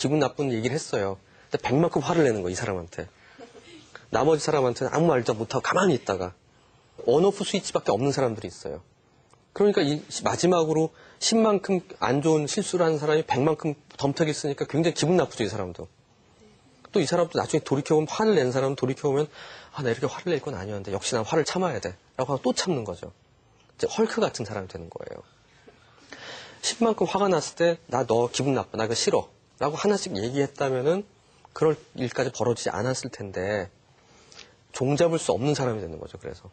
기분 나쁜 얘기를 했어요. 근데 백만큼 화를 내는 거야, 이 사람한테. 나머지 사람한테는 아무 말도 못하고 가만히 있다가 온오프 스위치밖에 없는 사람들이 있어요. 그러니까 마지막으로 10만큼 안 좋은 실수를 하는 사람이 100만큼 덤터기 쓰니까 굉장히 기분 나쁘죠, 이 사람도. 또 이 사람도 나중에 돌이켜보면, 화를 낸 사람은 돌이켜보면, 아, 나 이렇게 화를 낼 건 아니었는데, 역시 난 화를 참아야 돼. 라고 하고 또 참는 거죠. 이제 헐크 같은 사람이 되는 거예요. 10만큼 화가 났을 때, 나 너 기분 나빠. 나 이거 싫어. 라고 하나씩 얘기했다면은, 그럴 일까지 벌어지지 않았을 텐데, 종잡을 수 없는 사람이 되는 거죠, 그래서.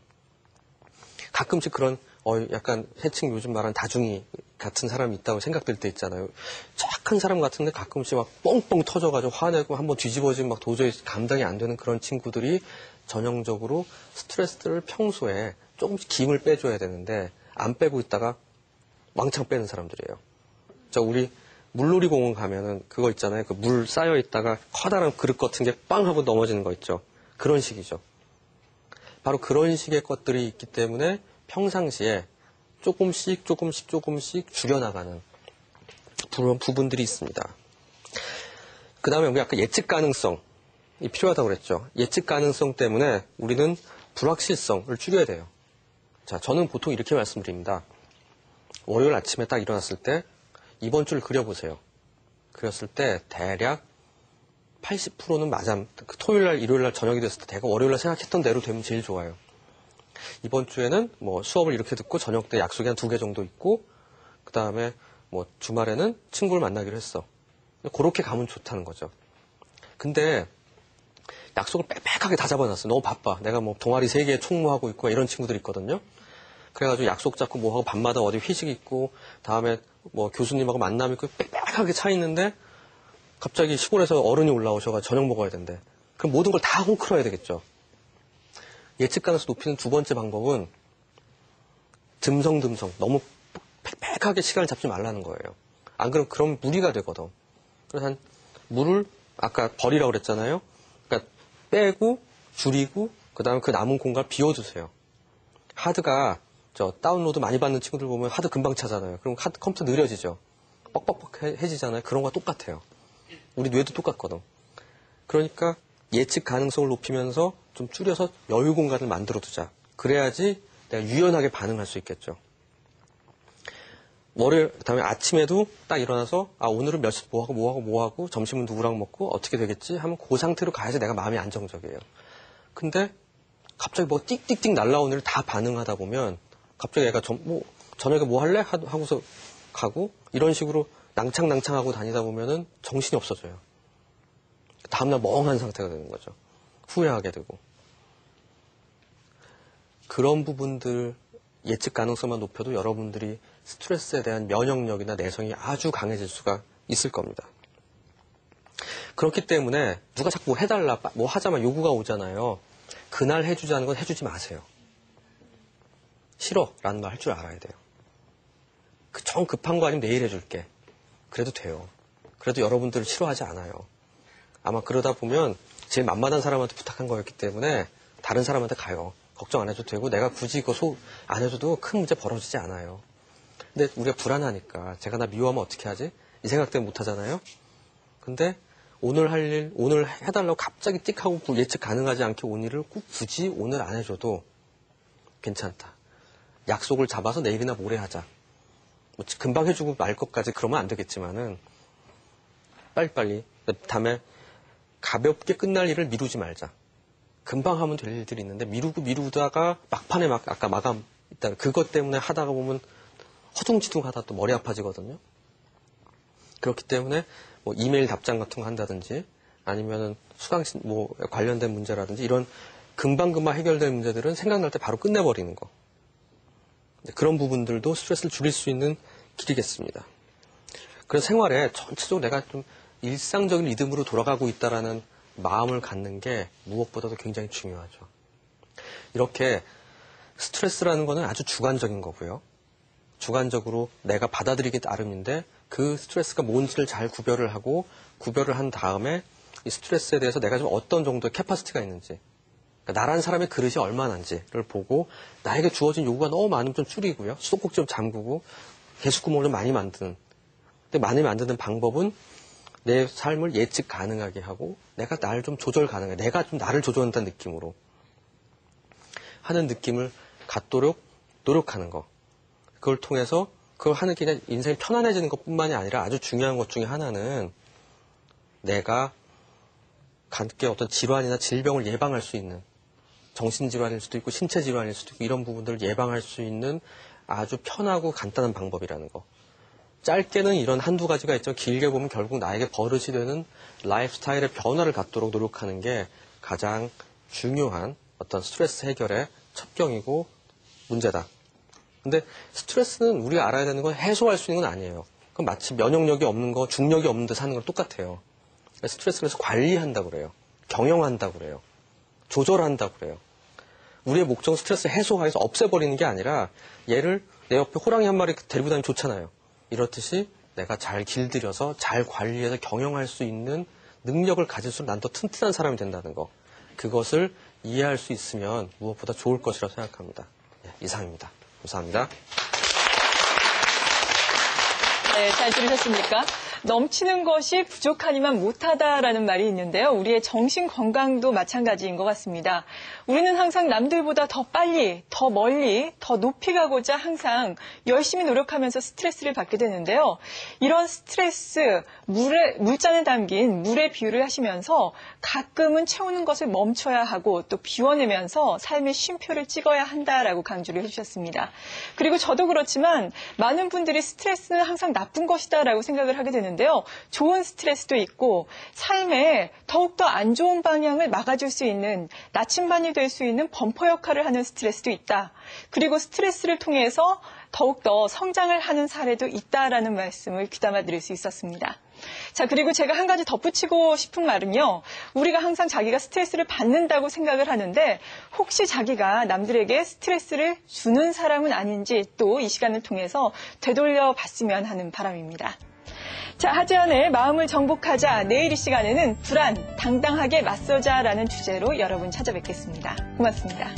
가끔씩 그런, 약간 해칭 요즘 말하는 다중이 같은 사람이 있다고 생각될 때 있잖아요. 착한 사람 같은데 가끔씩 막 뻥뻥 터져가지고 화내고 한번 뒤집어지면 막 도저히 감당이 안 되는 그런 친구들이 전형적으로 스트레스를 평소에 조금씩 김을 빼줘야 되는데 안 빼고 있다가 왕창 빼는 사람들이에요. 우리 물놀이 공원 가면은 그거 있잖아요. 그 물 쌓여 있다가 커다란 그릇 같은 게 빵 하고 넘어지는 거 있죠. 그런 식이죠. 바로 그런 식의 것들이 있기 때문에 평상시에 조금씩 줄여나가는 그런 부분들이 있습니다. 그 다음에 우리 아까 예측 가능성이 필요하다고 그랬죠. 예측 가능성 때문에 우리는 불확실성을 줄여야 돼요. 자, 저는 보통 이렇게 말씀드립니다. 월요일 아침에 딱 일어났을 때 이번 주를 그려보세요. 그렸을 때 대략 80%는 그 토요일날, 일요일날 저녁이 됐을 때 대가 월요일날 생각했던 대로 되면 제일 좋아요. 이번 주에는 뭐 수업을 이렇게 듣고 저녁 때 약속이 한 2개 정도 있고, 그 다음에 뭐 주말에는 친구를 만나기로 했어. 그렇게 가면 좋다는 거죠. 근데 약속을 빽빽하게 다 잡아놨어. 너무 바빠. 내가 뭐 동아리 3개에 총무하고 있고 이런 친구들이 있거든요. 그래가지고 약속 잡고 뭐하고 밤마다 어디 회식 있고, 다음에 뭐 교수님하고 만남 있고 빽빽하게 차 있는데 갑자기 시골에서 어른이 올라오셔서 저녁 먹어야 된대. 그럼 모든 걸 다 홈크러야 되겠죠. 예측 가능성 높이는 두 번째 방법은 듬성듬성 너무 빽빽하게 시간을 잡지 말라는 거예요. 안 그러면 무리가 되거든. 그래서 물을 아까 버리라고 그랬잖아요. 그러니까 빼고 줄이고 그다음에 그 남은 공간 비워두세요. 하드가 다운로드 많이 받는 친구들 보면 하드 금방 차잖아요. 그럼 컴퓨터 느려지죠. 뻑뻑뻑해지잖아요. 그런 거와 똑같아요. 우리 뇌도 똑같거든. 그러니까 예측 가능성을 높이면서 좀 줄여서 여유 공간을 만들어두자. 그래야지 내가 유연하게 반응할 수 있겠죠. 월요일, 다음에 아침에도 딱 일어나서, 오늘은 몇 시 뭐하고, 점심은 누구랑 먹고, 어떻게 되겠지? 하면 그 상태로 가야지 내가 마음이 안정적이에요. 근데 갑자기 뭐 띡띡띡 날라오는 일을 다 반응하다 보면, 갑자기 애가 저녁에 뭐 할래? 하고서 가고, 이런 식으로 낭창낭창하고 다니다 보면은 정신이 없어져요. 다음날 멍한 상태가 되는 거죠. 후회하게 되고. 그런 부분들 예측 가능성만 높여도 여러분들이 스트레스에 대한 면역력이나 내성이 아주 강해질 수가 있을 겁니다. 그렇기 때문에 누가 자꾸 뭐 해달라, 뭐 하자만 요구가 오잖아요. 그날 해주자는 건 해주지 마세요. 싫어 라는 말 할 줄 알아야 돼요. 정 급한 거 아니면 내일 해줄게. 그래도 돼요. 그래도 여러분들을 싫어하지 않아요. 아마 그러다 보면 제일 만만한 사람한테 부탁한 거였기 때문에 다른 사람한테 가요. 걱정 안 해줘도 되고 내가 굳이 그거 안 해줘도 큰 문제 벌어지지 않아요. 근데 우리가 불안하니까 제가 나 미워하면 어떻게 하지? 이 생각 때문에 못 하잖아요. 근데 오늘 할 일, 오늘 해달라고 갑자기 띡 하고 예측 가능하지 않게 온 일을 꼭 굳이 오늘 안 해줘도 괜찮다. 약속을 잡아서 내일이나 모레 하자. 뭐 금방 해주고 말 것까지 그러면 안 되겠지만은 빨리빨리 다음에 가볍게 끝날 일을 미루지 말자. 금방 하면 될 일들이 있는데 미루다가 막판에 아까 마감 일단 그것 때문에 하다가 보면 허둥지둥 하다 또 머리 아파지거든요. 그렇기 때문에 뭐 이메일 답장 같은 거 한다든지 아니면은 수강신 뭐 관련된 문제라든지 이런 금방금방 해결될 문제들은 생각날 때 바로 끝내버리는 거. 그런 부분들도 스트레스를 줄일 수 있는 길이겠습니다. 그래서 생활에 전체적으로 내가 좀 일상적인 리듬으로 돌아가고 있다라는 마음을 갖는 게 무엇보다도 굉장히 중요하죠. 이렇게 스트레스라는 거는 아주 주관적인 거고요. 주관적으로 내가 받아들이기 나름인데 그 스트레스가 뭔지를 잘 구별을 한 다음에 이 스트레스에 대해서 내가 좀 어떤 정도의 캐파시티가 있는지, 그러니까 나라는 사람의 그릇이 얼마나인지를 보고 나에게 주어진 요구가 너무 많으면 좀 줄이고요. 수도꼭지 좀 잠그고 개수구멍을 좀 많이 만드는. 근데 많이 만드는 방법은 내 삶을 예측 가능하게 하고 내가 나를 좀 조절 가능해. 내가 좀 나를 조절한다는 느낌으로 하는 느낌을 갖도록 노력하는 거. 그걸 통해서 그걸 하는 게 그냥 인생이 편안해지는 것뿐만이 아니라 아주 중요한 것 중에 하나는 내가 갖게 어떤 질환이나 질병을 예방할 수 있는 정신질환일 수도 있고 신체질환일 수도 있고 이런 부분들을 예방할 수 있는 아주 편하고 간단한 방법이라는 거. 짧게는 이런 한두 가지가 있지만 길게 보면 결국 나에게 버릇이 되는 라이프 스타일의 변화를 갖도록 노력하는 게 가장 중요한 어떤 스트레스 해결의 첩경이고 문제다. 근데 스트레스는 우리가 알아야 되는 건 해소할 수 있는 건 아니에요. 그건 마치 면역력이 없는 거, 중력이 없는 데 사는 건 똑같아요. 스트레스를 그래서 관리한다고 그래요. 경영한다고 그래요. 조절한다고 그래요. 우리의 목적은 스트레스 해소해서 없애버리는 게 아니라 얘를 내 옆에 호랑이 한 마리 데리고 다니면 좋잖아요. 이렇듯이 내가 잘 길들여서 잘 관리해서 경영할 수 있는 능력을 가질수록 난 더 튼튼한 사람이 된다는 거. 그것을 이해할 수 있으면 무엇보다 좋을 것이라고 생각합니다. 네, 이상입니다. 감사합니다. 네, 잘 들으셨습니까? 넘치는 것이 부족하니만 못하다라는 말이 있는데요. 우리의 정신 건강도 마찬가지인 것 같습니다. 우리는 항상 남들보다 더 빨리, 더 멀리, 더 높이 가고자 항상 열심히 노력하면서 스트레스를 받게 되는데요. 이런 스트레스, 물잔에 담긴 물의 비유를 하시면서 가끔은 채우는 것을 멈춰야 하고 또 비워내면서 삶의 쉼표를 찍어야 한다라고 강조를 해주셨습니다. 그리고 저도 그렇지만 많은 분들이 스트레스는 항상 나쁜 것이다라고 생각을 하게 되는데요. 좋은 스트레스도 있고 삶에 더욱더 안 좋은 방향을 막아줄 수 있는 나침반이 될 수 있는 범퍼 역할을 하는 스트레스도 있다. 그리고 스트레스를 통해서 더욱더 성장을 하는 사례도 있다라는 말씀을 귀담아 드릴 수 있었습니다. 자, 그리고 제가 한 가지 덧붙이고 싶은 말은요. 우리가 항상 자기가 스트레스를 받는다고 생각을 하는데 혹시 자기가 남들에게 스트레스를 주는 사람은 아닌지 또 이 시간을 통해서 되돌려 봤으면 하는 바람입니다. 자, 하지연의 마음을 정복하자. 내일 이 시간에는 불안, 당당하게 맞서자라는 주제로 여러분 찾아뵙겠습니다. 고맙습니다.